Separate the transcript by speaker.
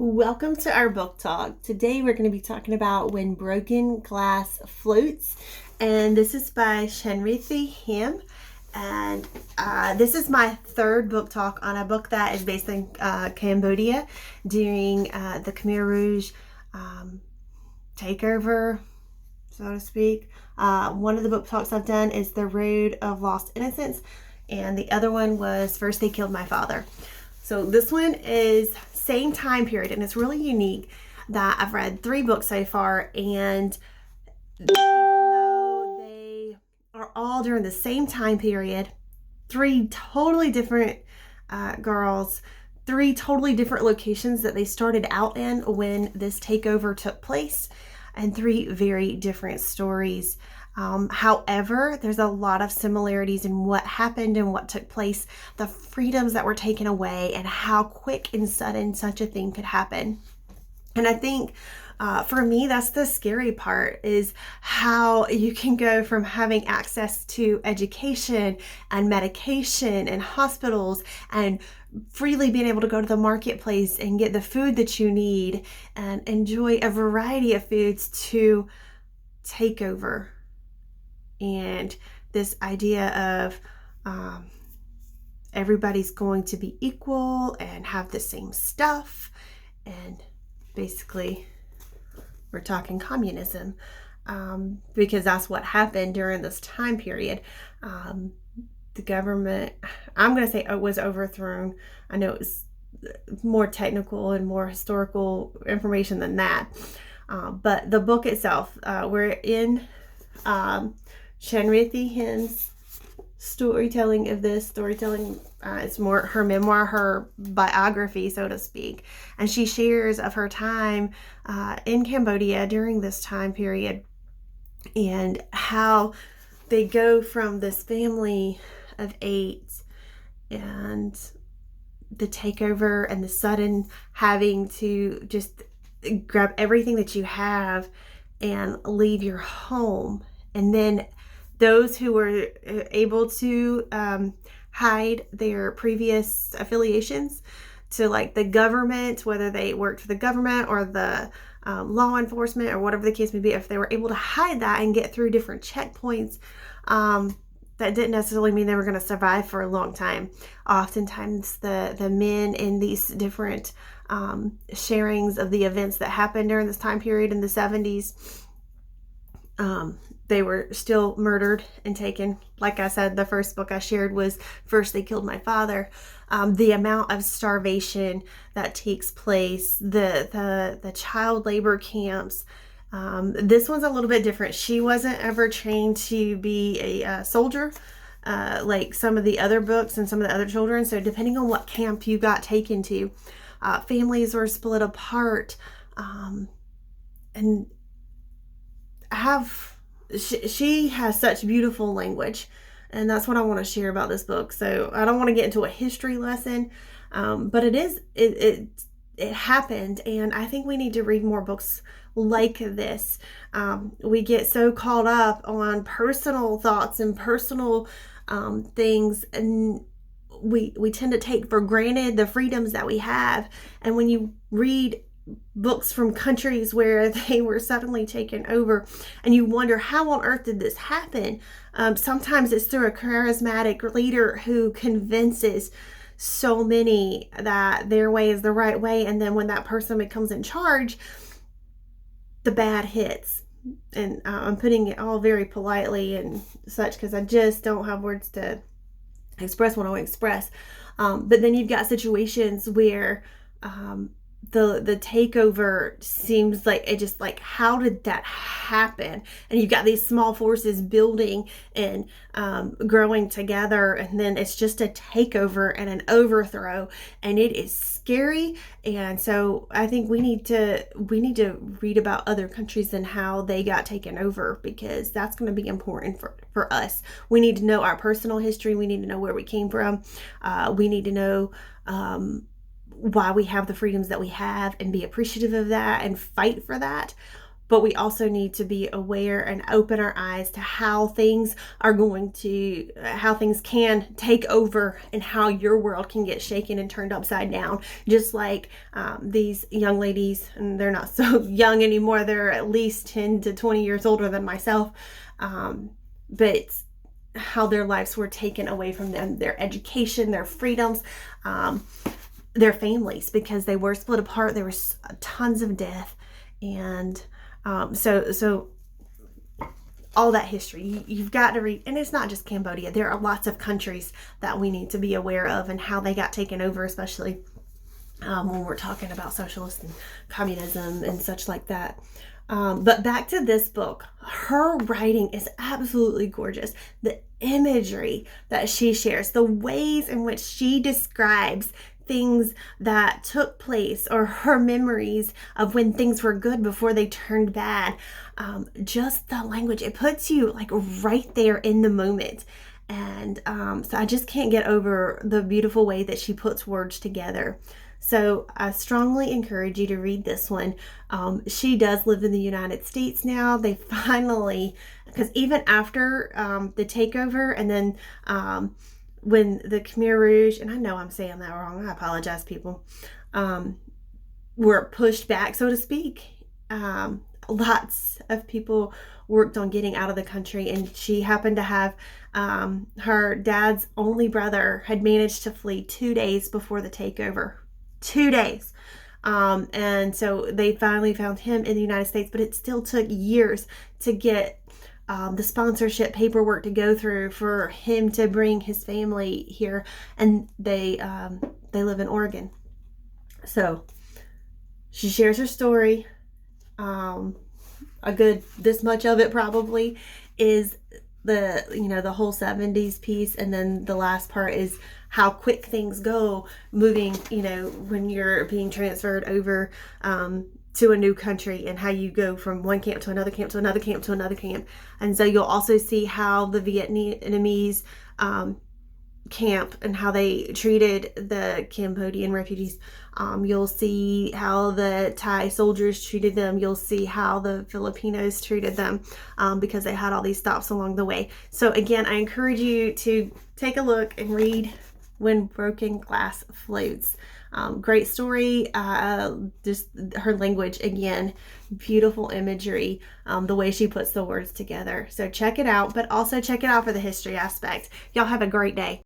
Speaker 1: Welcome to our book talk. Today we're going to be talking about When Broken Glass Floats, and this is by Chanrithy Him. And this is my third book talk on a book that is based in Cambodia during the Khmer Rouge takeover, so to speak. One of the book talks I've done is The Road of Lost Innocence, and the other one was First They Killed My Father. So this one is same time period, and it's really unique that I've read 3 books so far, and even though they are all during the same time period, 3 totally different girls, 3 totally different locations that they started out in when this takeover took place, and 3 very different stories. However, there's a lot of similarities in what happened and what took place, the freedoms that were taken away, and how quick and sudden such a thing could happen. And I think for me, that's the scary part, is how you can go from having access to education and medication and hospitals and freely being able to go to the marketplace and get the food that you need and enjoy a variety of foods to takeover. And this idea of everybody's going to be equal and have the same stuff. And basically, we're talking communism, because that's what happened during this time period. The government, I'm going to say it was overthrown. I know it was more technical and more historical information than that. But the book itself, we're in Chanrithy Him's storytelling of this. It's more her memoir, her biography, so to speak. And she shares of her time in Cambodia during this time period, and how they go from this family of 8 and the takeover and the sudden having to just grab everything that you have and leave your home. And then those who were able to hide their previous affiliations to like the government, whether they worked for the government or the law enforcement or whatever the case may be, if they were able to hide that and get through different checkpoints, that didn't necessarily mean they were going to survive for a long time. Oftentimes the men in these different sharings of the events that happened during this time period in the 70s, they were still murdered and taken. Like I said, the first book I shared was First They Killed My Father. The amount of starvation that takes place, the child labor camps. This one's a little bit different. She wasn't ever trained to be a soldier like some of the other books and some of the other children. So depending on what camp you got taken to, families were split apart. And she has such beautiful language, and that's what I want to share about this book. So I don't want to get into a history lesson, but it happened, and I think we need to read more books like this. We get so caught up on personal thoughts and personal things, and we tend to take for granted the freedoms that we have. And when you read books from countries where they were suddenly taken over, and you wonder, how on earth did this happen? Sometimes it's through a charismatic leader who convinces so many that their way is the right way, and then when that person becomes in charge, the bad hits. And I'm putting it all very politely and such, because I just don't have words to express what I want to express. But then you've got situations where the takeover seems like it just like, how did that happen? And you've got these small forces building and growing together, and then it's just a takeover and an overthrow, and it is scary. And so I think we need to read about other countries and how they got taken over, because that's going to be important for us. We need to know our personal history. We need to know where we came from. We need to know why we have the freedoms that we have, and be appreciative of that and fight for that. but we also need to be aware and open our eyes to how things how things can take over and how your world can get shaken and turned upside down. Just like these young ladies, and they're not so young anymore, they're at least 10 to 20 years older than myself, but how their lives were taken away from them, their education, their freedoms, their families, because they were split apart. There was tons of death, and so all that history you've got to read. And it's not just Cambodia. There are lots of countries that we need to be aware of and how they got taken over, especially when we're talking about socialist and communism and such like that. But back to this book, her writing is absolutely gorgeous. The imagery that she shares, the ways in which she describes things that took place, or her memories of when things were good before they turned bad. Just the language, it puts you like right there in the moment. And so I just can't get over the beautiful way that she puts words together. So I strongly encourage you to read this one. She does live in the United States now. They finally, because even after the takeover, and then when the Khmer Rouge, and I know I'm saying that wrong, I apologize, people, were pushed back, so to speak. Lots of people worked on getting out of the country, and she happened to have her dad's only brother had managed to flee 2 days before the takeover. 2 days. And so they finally found him in the United States, but it still took years to get the sponsorship paperwork to go through for him to bring his family here. And they live in Oregon. So she shares her story. A good, this much of it probably is the whole 70s piece, and then the last part is how quick things go moving, when you're being transferred over to a new country, and how you go from one camp to another camp to another camp to another camp. And so you'll also see how the Vietnamese camp and how they treated the Cambodian refugees. You'll see how the Thai soldiers treated them. You'll see how the Filipinos treated them, because they had all these stops along the way. So again, I encourage you to take a look and read When Broken Glass Floats. Great story. Just her language, again, beautiful imagery, the way she puts the words together. So check it out, but also check it out for the history aspect. Y'all have a great day.